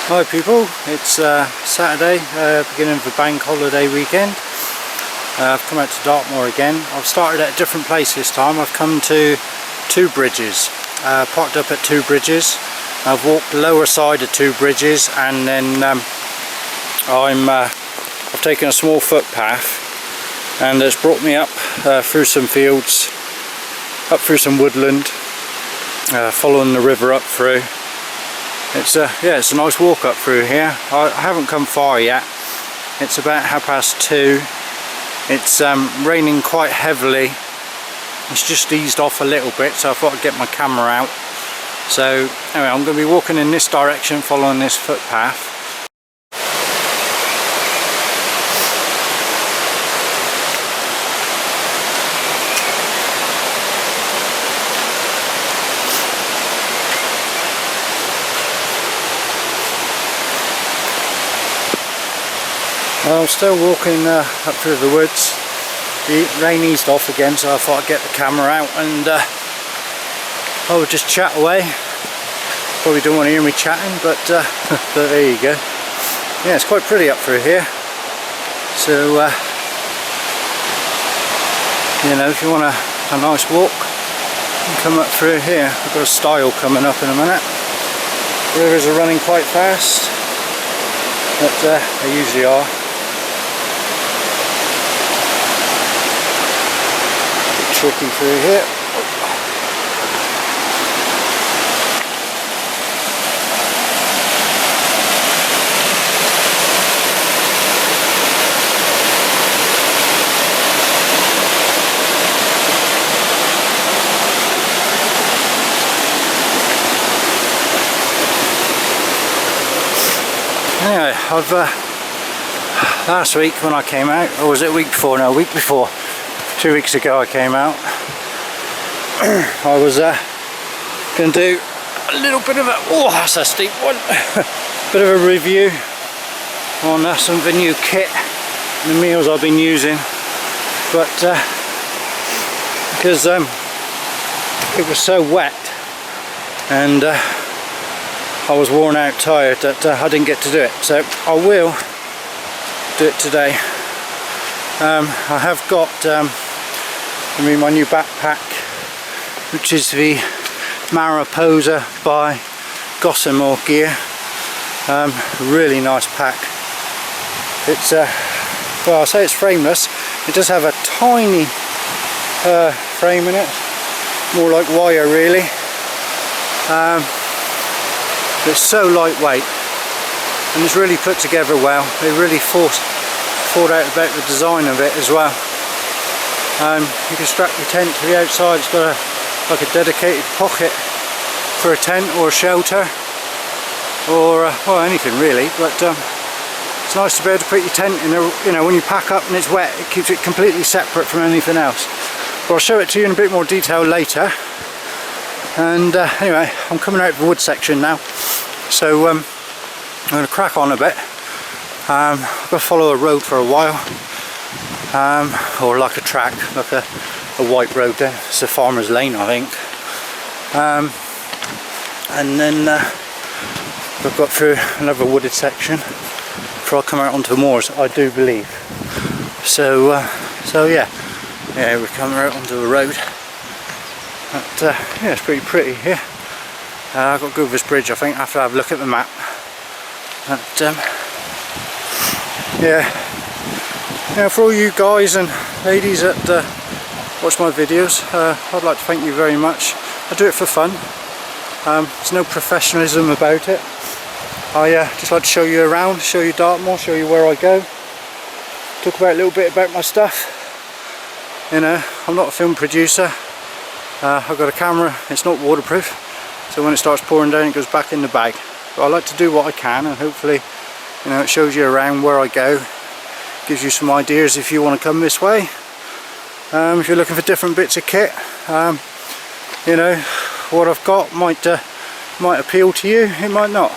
Hi people, it's Saturday, beginning of the bank holiday weekend. I've come out to Dartmoor again. I've started at a different place this time. I've come to Two Bridges, parked up at Two Bridges. I've walked the lower side of Two Bridges, and then I've taken a small footpath, and it's brought me up through some fields, up through some woodland, following the river up through. It's a nice walk up through here. I haven't come far yet. It's about 2:30. It's raining quite heavily. It's just eased off a little bit, so I thought I'd get my camera out. So anyway, I'm going to be walking in this direction, following this footpath. I'm still walking up through the woods. The rain eased off again, so I thought I'd get the camera out and I would just chat away. Probably don't want to hear me chatting, but there you go. Yeah, it's quite pretty up through here. So you know, if you want a nice walk, you can come up through here. I've got a stile coming up in a minute. Rivers are running quite fast, but they usually are. Tricky through here. Anyway, I've last week when I came out, or was it a week before? No, a week before. 2 weeks ago I came out. I was going to do a little bit of a, oh that's a steep one, bit of a review on some of the new kit and the meals I've been using, but because it was so wet and I was worn out, tired, that I didn't get to do it, so I will do it today. I have got my new backpack, which is the Mariposa by Gossamer Gear. Really nice pack. It's well, I say it's frameless. It does have a tiny frame in it, more like wire really. It's so lightweight and it's really put together well. They really thought out about the design of it as well. You can strap your tent to the outside. It's got like a dedicated pocket for a tent or a shelter, or well, anything really. But it's nice to be able to put your tent in. You know, when you pack up and it's wet, it keeps it completely separate from anything else. But I'll show it to you in a bit more detail later. And anyway, I'm coming out of the wood section now, so I'm going to crack on a bit. I've got to follow a road for a while. Or like a track, like a white road there. It's a farmer's lane, I think. And then I've got through another wooded section before I come out onto the moors, I do believe. So yeah, we're coming out onto the road. But yeah, it's pretty pretty here. I've got to go over this bridge, I think, after I have a look at the map. But yeah. Now, for all you guys and ladies that watch my videos, I'd like to thank you very much. I do it for fun. There's no professionalism about it. I just like to show you around, show you Dartmoor, show you where I go, talk about a little bit about my stuff. You know, I'm not a film producer. I've got a camera, it's not waterproof, so when it starts pouring down it goes back in the bag. But I like to do what I can, and hopefully, you know, it shows you around where I go. Gives you some ideas if you want to come this way. If you're looking for different bits of kit, you know, what I've got might appeal to you, it might not.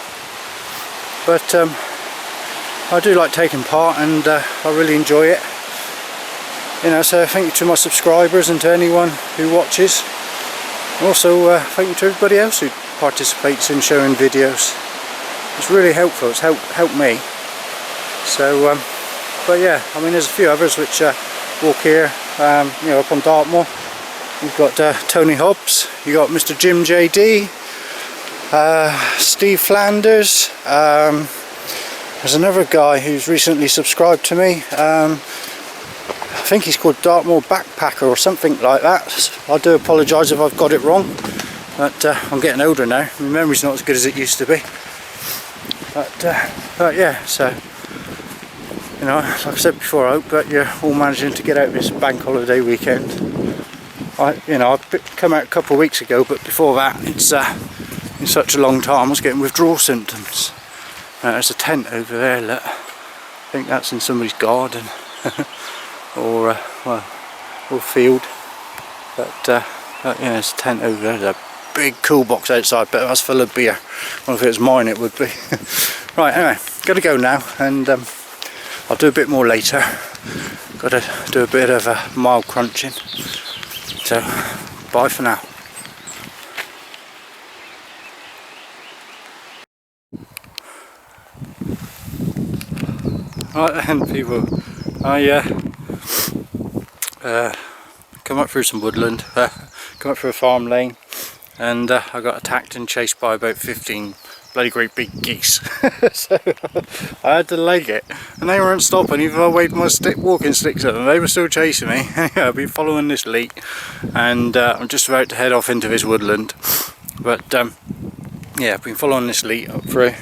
But I do like taking part, and I really enjoy it. You know, so thank you to my subscribers and to anyone who watches. Also thank you to everybody else who participates in showing videos. it's really helpful. It's helped me. So but yeah, I mean, there's a few others which walk here, you know, up on Dartmoor. You've got Tony Hobbs, you got Mr. Jim JD, Steve Flanders. There's another guy who's recently subscribed to me. I think he's called Dartmoor Backpacker or something like that. I do apologise if I've got it wrong, but I'm getting older now. My memory's not as good as it used to be. But yeah, so, you know, like I said before, I hope that you're all managing to get out this bank holiday weekend. I come out a couple of weeks ago, but before that, it's in such a long time, I was getting withdrawal symptoms. There's a tent over there, look. I think that's in somebody's garden, or field. But yeah, there's a tent over there. There's a big cool box outside, but that's full of beer. Well, if it was mine, it would be. Right, anyway, gotta go now, and I'll do a bit more later. Gotta do a bit of mile crunching. So, bye for now. Right then, people, I come up through some woodland, come up through a farm lane, and I got attacked and chased by about 15 bloody great big geese. So I had to leg it, and they weren't stopping even if I waved my walking sticks at them. They were still chasing me. I've been following this lead, and I'm just about to head off into this woodland, but yeah, I've been following this lead up through,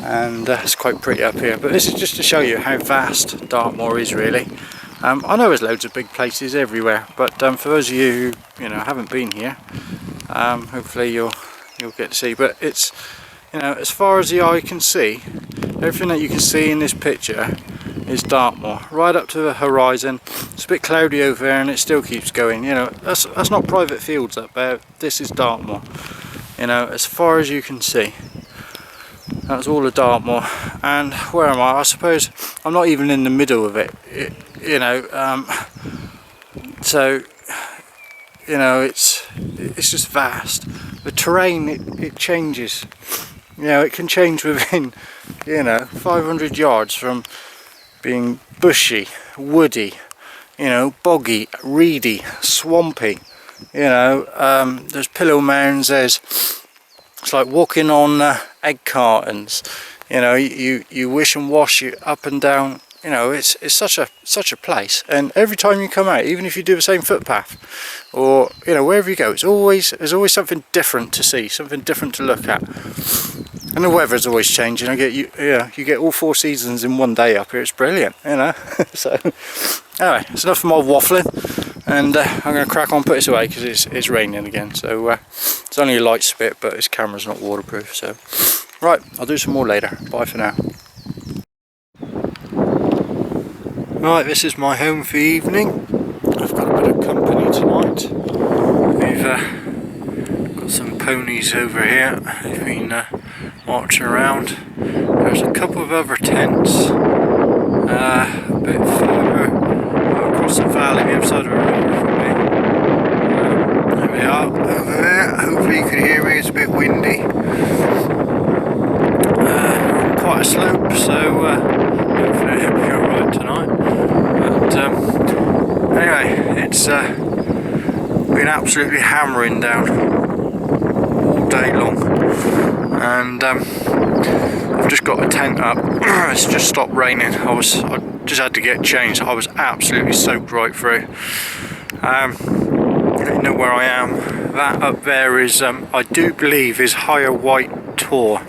and it's quite pretty up here. But this is just to show you how vast Dartmoor is, really. I know there's loads of big places everywhere, but for those of you who haven't been here, hopefully you'll get to see. But it's, as far as the eye can see, everything that you can see in this picture is Dartmoor, right up to the horizon. It's a bit cloudy over there, and it still keeps going. That's not private fields up there. This is Dartmoor. As far as you can see, that's all of Dartmoor. And where am I? I suppose I'm not even in the middle of it. So it's just vast. The terrain, it changes. It can change within 500 yards, from being bushy, woody, boggy, reedy, swampy. There's pillow mounds. It's like walking on egg cartons. You wish and wash you up and down. It's such a place, and every time you come out, even if you do the same footpath, or wherever you go, there's always something different to see, something different to look at. And the weather's always changing. You get all 4 seasons in one day up here. It's brilliant, So anyway, it's enough of my waffling, and I'm going to crack on, put this away because it's raining again. So it's only a light spit, but this camera's not waterproof. So right, I'll do some more later. Bye for now. Right, this is my home for the evening. I've got a bit of company tonight. We've got some ponies over here. They've been marching around. There's a couple of other tents a bit further across the valley, the other side of the river from me. There we are, over there. Hopefully you can hear me, it's a bit windy. Quite a slope, so hopefully it'll be alright tonight. But anyway, it's been absolutely hammering down all day long, and I've just got a tent up. It's just stopped raining. I just had to get changed. I was absolutely soaked right through. You know where I am. That up there is, I do believe, is Higher White Tor.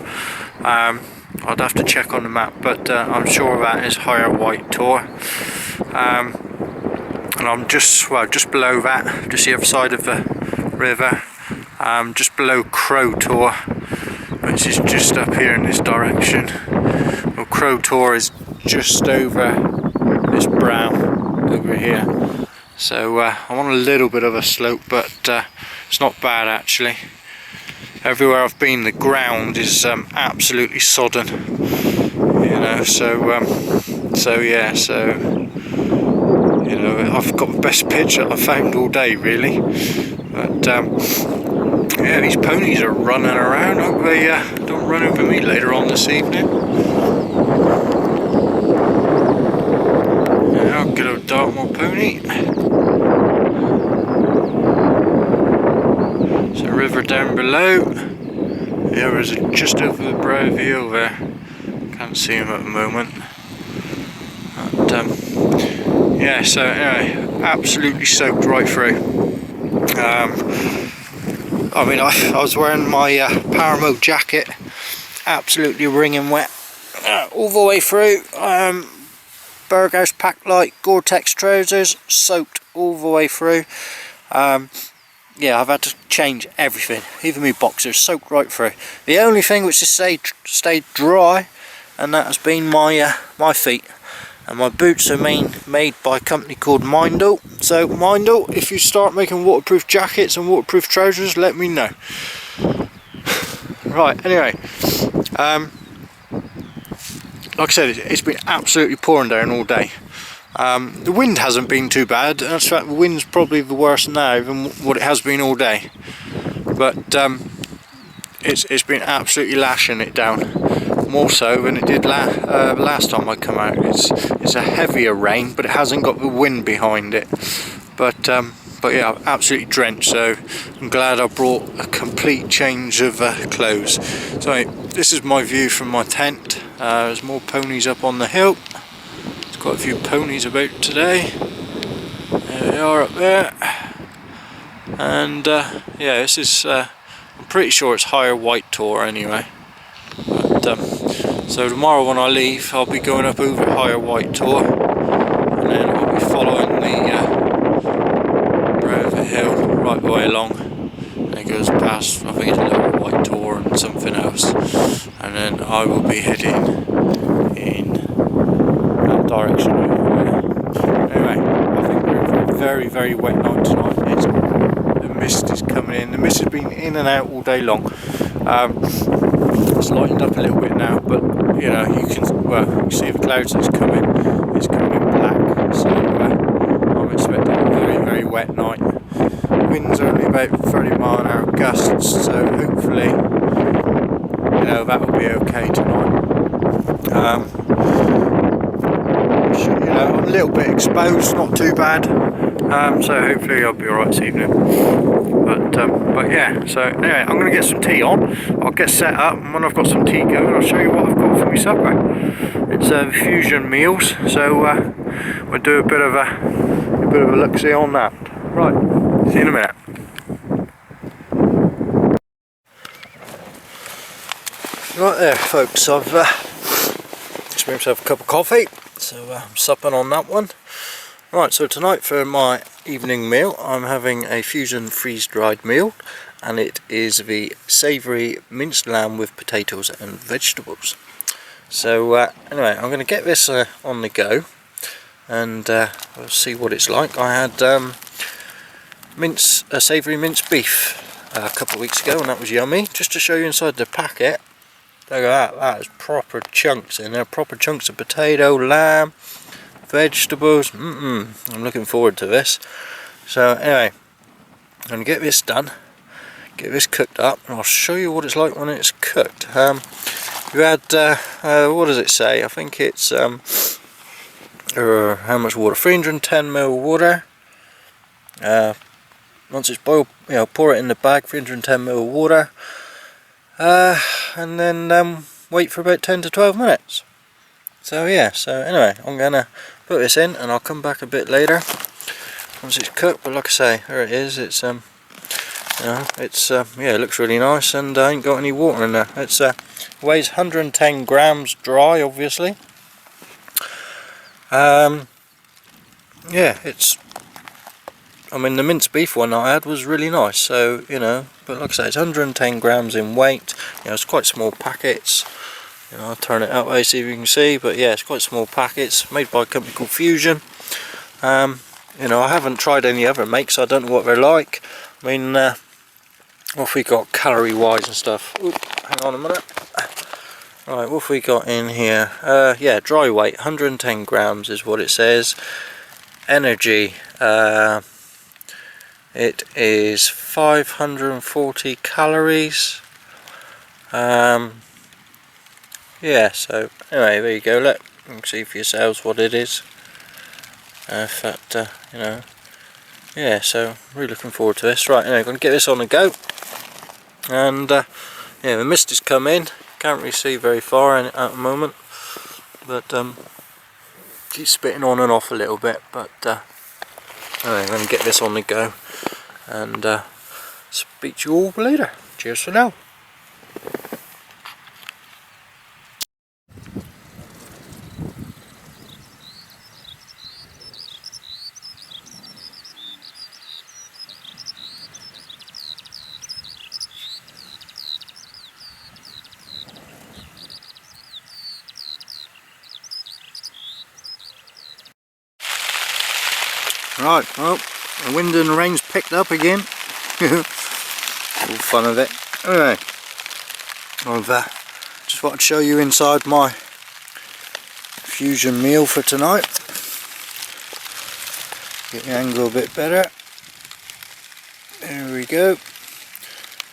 I'd have to check on the map, but I'm sure that is Higher White Tor. And I'm just below that, just the other side of the river, just below Crow Tor, which is just up here in this direction. Well, Crow Tor is just over this brow over here. So I'm on a little bit of a slope, but it's not bad actually. Everywhere I've been, the ground is absolutely sodden, so yeah, I've got the best pitch that I've found all day, really. But Yeah, these ponies are running around. Hope they don't run over me later on this evening. Yeah, good old Dartmoor pony. There's a river down below. There is just over the brow of the hill there. Can't see him at the moment. But, yeah, so anyway, absolutely soaked right through. I mean, I was wearing my power mode jacket, absolutely wringing wet all the way through. Berghaus pack light, Gore-Tex trousers, soaked all the way through. Yeah, I've had to change everything, even my boxers, soaked right through. The only thing which has stayed dry, and that has been my my feet. And my boots are made by a company called Mindle. So Mindle, if you start making waterproof jackets and waterproof trousers, let me know. Right, anyway, like I said, it's been absolutely pouring down all day. The wind hasn't been too bad, and in fact the wind's probably the worst now than what it has been all day. But it's been absolutely lashing it down, more so than it did last time I come out. It's a heavier rain, but it hasn't got the wind behind it. But yeah, I'm absolutely drenched, so I'm glad I brought a complete change of clothes. So this is my view from my tent. There's more ponies up on the hill. There's quite a few ponies about today. There they are up there. And yeah, this is I'm pretty sure it's higher white tour anyway. But so tomorrow when I leave, I'll be going up over higher white tour, and then I'll be following the brow of the hill right the way along, and it goes past, I think it's lower white tour and something else, and then I will be heading in that direction over there. Anyway, I think we're in for a very, very wet night tonight. The mist is coming in. The mist has been in and out all day long. It's lightened up a little bit now, but you know, you can see the clouds that's coming. It's coming in black, so I'm expecting a very, very wet night. Winds are only about 30-mile-an-hour gusts, so hopefully, you know, that will be okay tonight. You know, I'm a little bit exposed, not too bad. So hopefully I'll be alright this evening. But yeah, so anyway, I'm going to get some tea on. I'll get set up, and when I've got some tea going, I'll show you what I've got for my supper. It's fusion meals, so we'll do a bit of a look-see on that. Right, see you in a minute. Right there, folks. I've just made myself a cup of coffee, so I'm supping on that one. Right, so tonight for my evening meal, I'm having a fusion freeze-dried meal, and it is the savoury minced lamb with potatoes and vegetables. So anyway, I'm going to get this on the go, and we'll see what it's like. I had savoury minced beef a couple of weeks ago, and that was yummy. Just to show you inside the packet, look at that, that is proper chunks in there, proper chunks of potato, lamb, vegetables. I'm looking forward to this. So anyway, I'm going to get this done, get this cooked up, and I'll show you what it's like when it's cooked. You had, what does it say? I think it's how much water? 310ml water. Once it's boiled, you know, pour it in the bag, 310ml water, and then wait for about 10 to 12 minutes. So yeah, so anyway, I'm gonna put this in, and I'll come back a bit later once it's cooked. But like I say, there it is. It's you know, it's yeah, it looks really nice, and I ain't got any water in there. It's weighs 110 grams dry, obviously. Yeah, it's, I mean, the minced beef one I had was really nice, so you know, but like I say, it's 110 grams in weight. You know, it's quite small packets. You know, I'll turn it that way, see if you can see, but yeah, it's quite small packets, made by a company called Fusion. You know, I haven't tried any other makes, so I don't know what they're like. I mean, what have we got calorie wise and stuff? Oop, hang on a minute. Right, what have we got in here? Yeah, dry weight, 110 grams is what it says. Energy, It is 540 calories. Yeah, so anyway, there you go. Look, you can see for yourselves what it is. You know, yeah, so really looking forward to this. Right, anyway, I'm going to get this on the go. And yeah, the mist has come in. Can't really see very far at the moment, but keeps spitting on and off a little bit. But anyway, I'm going to get this on the go, and speak to you all later. Cheers for now. Right, well, the wind and the rain's picked up again. All fun of it. Anyway, I've just wanted to show you inside my fusion meal for tonight. Get the angle a bit better. There we go.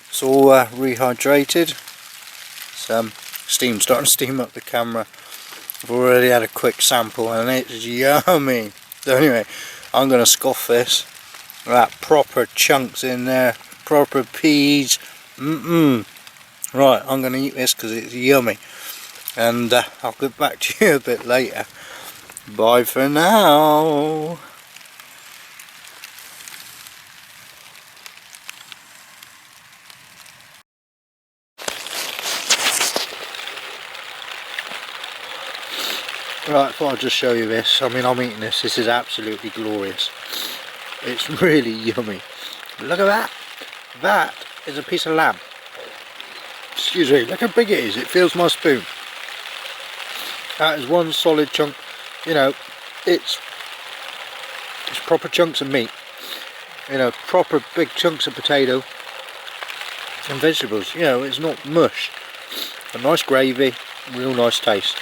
It's all rehydrated. Some steam, starting to steam up the camera. I've already had a quick sample and it's yummy. So anyway, I'm going to scoff this. That proper chunks in there, proper peas. Right, I'm going to eat this because it's yummy. And I'll get back to you a bit later. Bye for now. Right, I thought I'd just show you this. I mean, I'm eating this. This is absolutely glorious. It's really yummy. Look at that. That is a piece of lamb. Excuse me, look how big it is. It fills my spoon. That is one solid chunk. You know, it's proper chunks of meat. You know, proper big chunks of potato and vegetables. You know, it's not mush. A nice gravy, real nice taste.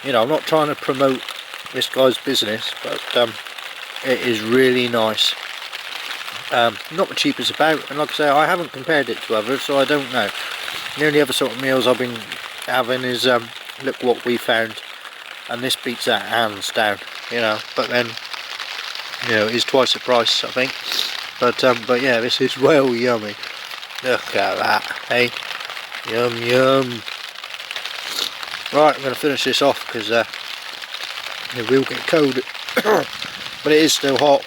You know, I'm not trying to promote this guy's business, but it is really nice. Not the cheapest about, and like I say, I haven't compared it to others, so I don't know. The only other sort of meals I've been having is look what we found, and this beats that hands down. You know, but then, you know, it's twice the price, I think. But yeah, this is well yummy. Look at that, hey, yum yum. Right, I'm going to finish this off because it will get cold, but it is still hot.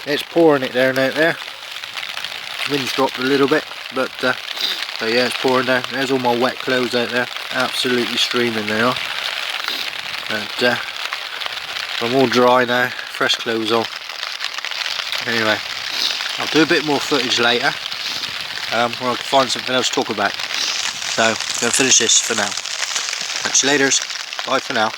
It's pouring it down out there. Wind's dropped a little bit, but yeah, it's pouring down. There's all my wet clothes out there, absolutely streaming they are. And I'm all dry now, fresh clothes on. Anyway, I'll do a bit more footage later, where I can find something else to talk about. So, I'm going to finish this for now. Catch you later. Bye for now.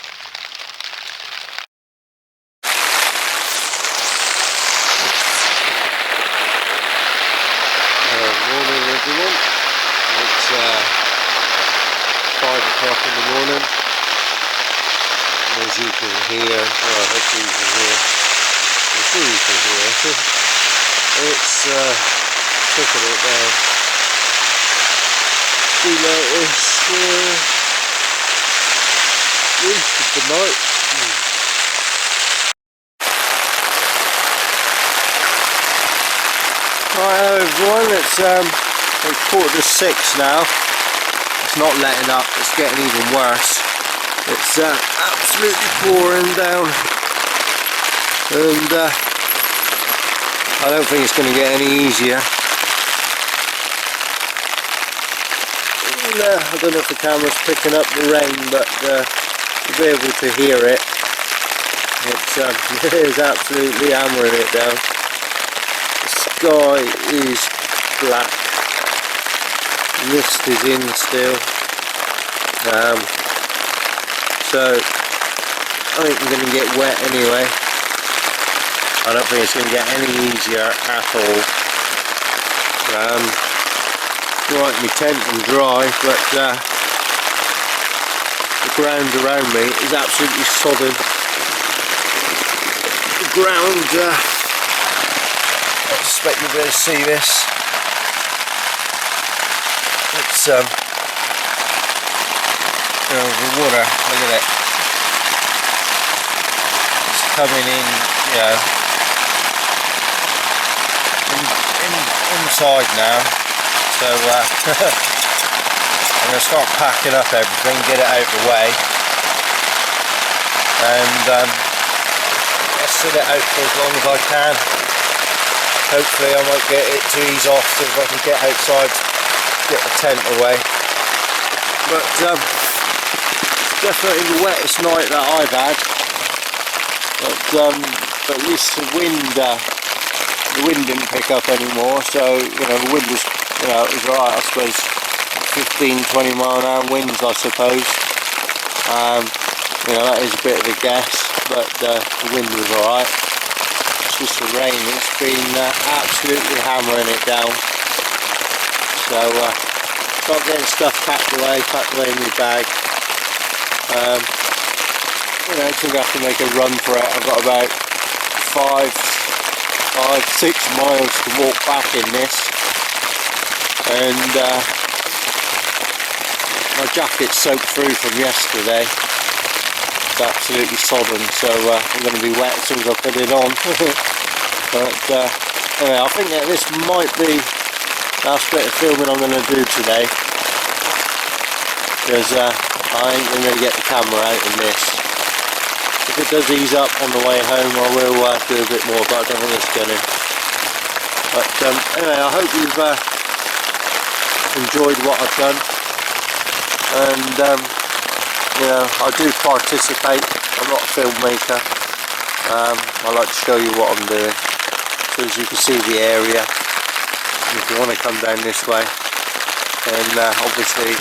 Morning everyone. It's 5 o'clock in the morning. As you can hear, well, hopefully you can hear. I'm sure you can hear. It's trickling it down. See like this. Of the night. Right, hello everyone, it's 5:45 now. It's not letting up, it's getting even worse. It's absolutely pouring down, and I don't think it's going to get any easier. I don't know if the camera's picking up the rain, but you'll be able to hear it. It is absolutely hammering it down. The sky is black. Mist is in still. So I think I'm going to get wet anyway. I don't think it's going to get any easier at all. Right, my tent and dry, but the ground around me is absolutely sodden. The ground I suspect you'll be able to see this. It's you know, the water, look at it. It's coming in, you know, inside now. So I'm going to start packing up everything, get it out of the way, and I'll sit it out for as long as I can. Hopefully I might get it to ease off so if I can get outside, get the tent away. But definitely the wettest night that I've had. But at least the wind didn't pick up anymore, so you know the wind was, you know, it was alright. I suppose 15-20 mile an hour winds, I suppose. You know, that is a bit of a guess, but the wind was alright. It's just the rain, it's been absolutely hammering it down. So start getting stuff packed away in my bag. You know, I think I have to make a run for it. I've got about 5-6 miles to walk back in this, and my jacket's soaked through from yesterday. It's absolutely sodden, so I'm going to be wet as soon as I put it on. But anyway, I think that this might be the last bit of filming I'm going to do today, because I ain't going to get the camera out in this. If it does ease up on the way home, I will do a bit more, but I don't think it's going to. But anyway, I hope you've enjoyed what I've done, and you know, I do participate. I'm not a filmmaker. I like to show you what I'm doing, so as you can see the area. And if you want to come down this way, then obviously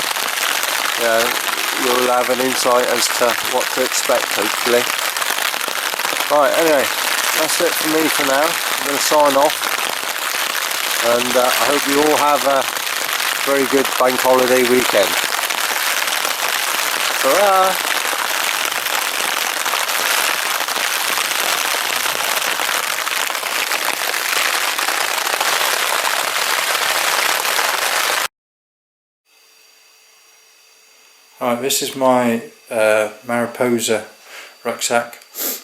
you'll have an insight as to what to expect, hopefully. Right, anyway, that's it for me for now. I'm going to sign off, and I hope you all have a very good bank holiday weekend. Ta-ra! Alright, this is my Mariposa rucksack,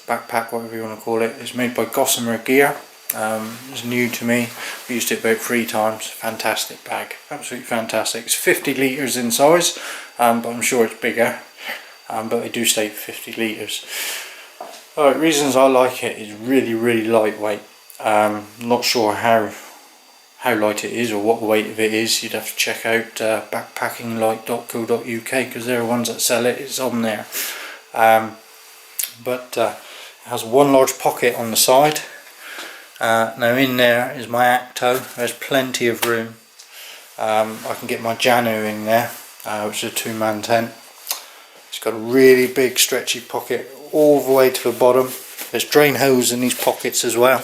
backpack, whatever you want to call it. It's made by Gossamer Gear. It's new to me. We used it about 3 times. Fantastic bag, absolutely fantastic. It's 50 litres in size, but I'm sure it's bigger. But they do state 50 litres. Alright, reasons I like it is really lightweight. Not sure how light it is or what the weight of it is. You'd have to check out backpackinglight.co.uk, because they're the ones that sell it. It's on there. But it has one large pocket on the side. Now in there is my Acto. There's plenty of room. I can get my Janu in there, which is a 2-man tent. It's got a really big stretchy pocket all the way to the bottom. There's drain hose in these pockets as well.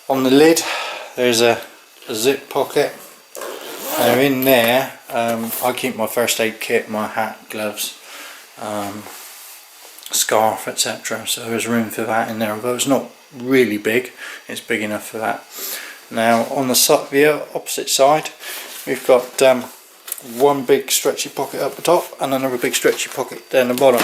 On the lid there's a zip pocket. Now in there I keep my first aid kit, my hat, gloves, scarf, etc. So there's room for that in there, although it's not really big, it's big enough for that. Now on the opposite side we've got one big stretchy pocket up the top and another big stretchy pocket down the bottom.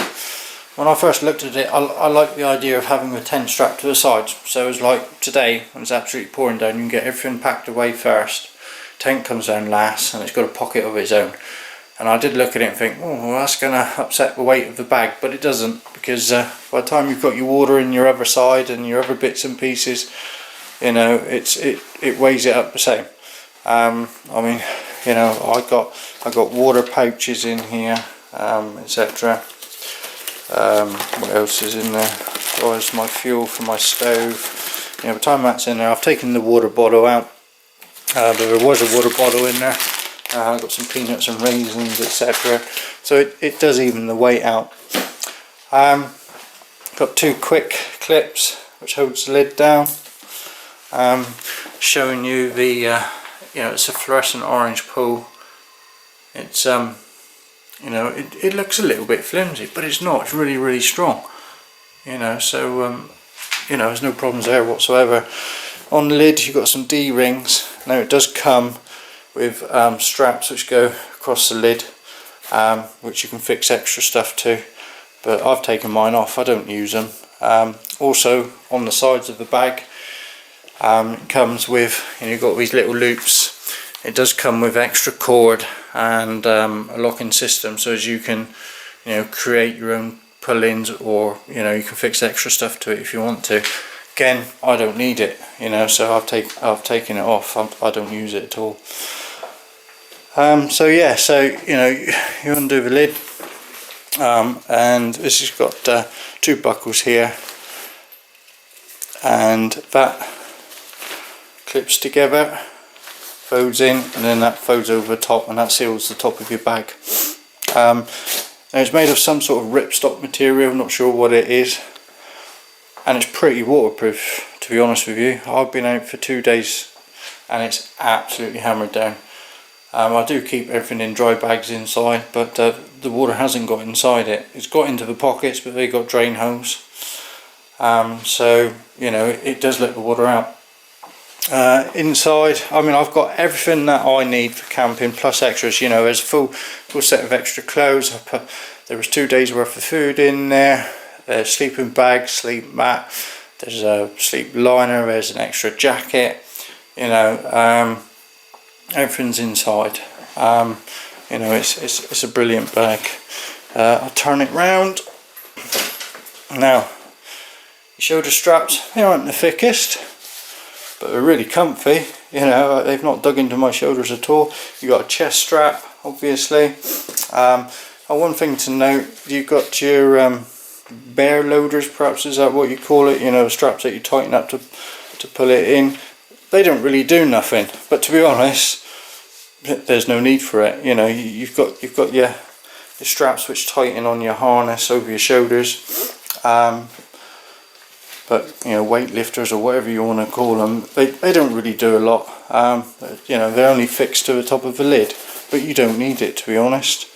When I first looked at it, I liked the idea of having the tent strapped to the sides. So it was like today, when it's absolutely pouring down, you can get everything packed away first. Tent comes down last, and it's got a pocket of its own. And I did look at it and think, oh, well, that's going to upset the weight of the bag, but it doesn't, because by the time you've got your water in your other side and your other bits and pieces, you know, it weighs it up the same. I mean, you know, I got water pouches in here, etc. What else is in there? Oh, there's my fuel for my stove. You know, by the time that's in there, I've taken the water bottle out, but there was a water bottle in there. I've got some peanuts and raisins, etc. So it does even the weight out. Got 2 quick clips which holds the lid down. Showing you the you know, it's a fluorescent orange pool. It's you know, it looks a little bit flimsy, but it's not. It's really strong. You know, so you know, there's no problems there whatsoever. On the lid you've got some D-rings. Now it does come with straps which go across the lid, which you can fix extra stuff to, but I've taken mine off, I don't use them. Also on the sides of the bag, it comes with, you know, you've got these little loops. It does come with extra cord and a locking system, so as you can, you know, create your own pull-ins, or you know, you can fix extra stuff to it if you want to. Again, I don't need it, you know, so I've taken it off. I don't use it at all. So yeah, so you know, you undo the lid, and this has got 2 buckles here, and that clips together, folds in, and then that folds over the top, and that seals the top of your bag. Now it's made of some sort of ripstop material, I'm not sure what it is, and it's pretty waterproof, to be honest with you. I've been out for 2 days and it's absolutely hammered down. I do keep everything in dry bags inside, but the water hasn't got inside it. It's got into the pockets, but they've got drain holes, so you know, it does let the water out. Inside, I mean, I've got everything that I need for camping plus extras. You know, there's a full set of extra clothes. There was 2 days worth of food in there. There's sleeping bag, sleep mat, there's a sleep liner, there's an extra jacket, you know, everything's inside. You know, it's a brilliant bag. I'll turn it round. Now, shoulder straps, they aren't the thickest, but they're really comfy. You know, they've not dug into my shoulders at all. You've got a chest strap, obviously. One thing to note, you've got your bear loaders, perhaps is that what you call it, you know, straps that you tighten up to pull it in. They don't really do nothing, but to be honest, there's no need for it. You know, you've got your straps which tighten on your harness over your shoulders, but you know, weightlifters or whatever you want to call them, they don't really do a lot. You know, they're only fixed to the top of the lid, but you don't need it, to be honest.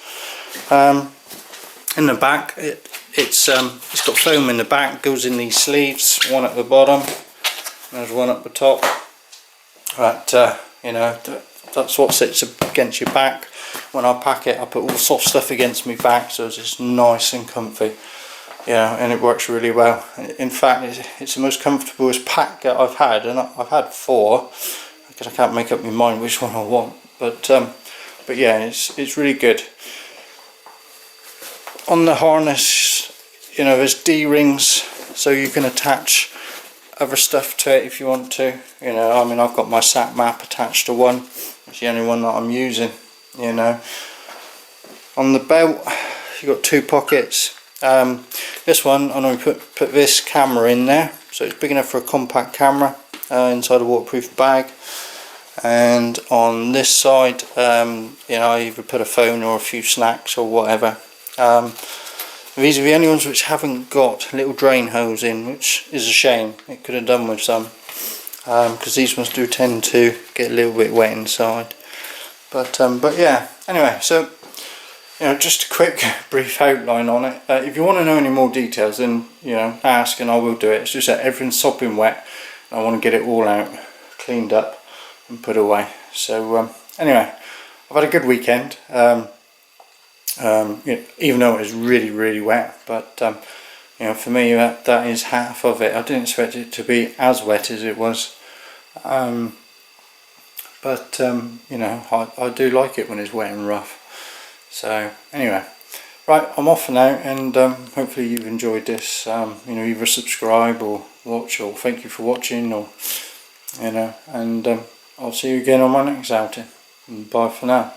In the back, it's got foam in the back, goes in these sleeves, one at the bottom, there's one at the top. But you know, that's what sits against your back. When I pack it, I put all the soft stuff against my back, so it's just nice and comfy. Yeah, and it works really well. In fact, it's the most comfortablest pack that I've had, and I've had 4 because I can't make up my mind which one I want. But yeah, it's really good. On the harness, you know, there's D-rings, so you can attach other stuff to it if you want to. You know, I mean, I've got my sat map attached to one. It's the only one that I'm using. You know, on the belt, you've got 2 pockets. This one, I'm going to put this camera in there, so it's big enough for a compact camera inside a waterproof bag. And on this side, you know, I either put a phone or a few snacks or whatever. These are the only ones which haven't got little drain holes in, which is a shame. It could have done with some, because these ones do tend to get a little bit wet inside. But yeah, anyway, so you know, just a quick brief outline on it. If you want to know any more details, then you know, ask and I will do it. It's just that everything's sopping wet and I want to get it all out, cleaned up and put away. So anyway, I've had a good weekend. You know, even though it was really wet, but you know, for me that is half of it. I didn't expect it to be as wet as it was, but you know, I do like it when it's wet and rough. So anyway, right, I'm off now, and hopefully you've enjoyed this. You know, either subscribe or watch, or thank you for watching, or you know, and I'll see you again on my next outing. Bye for now.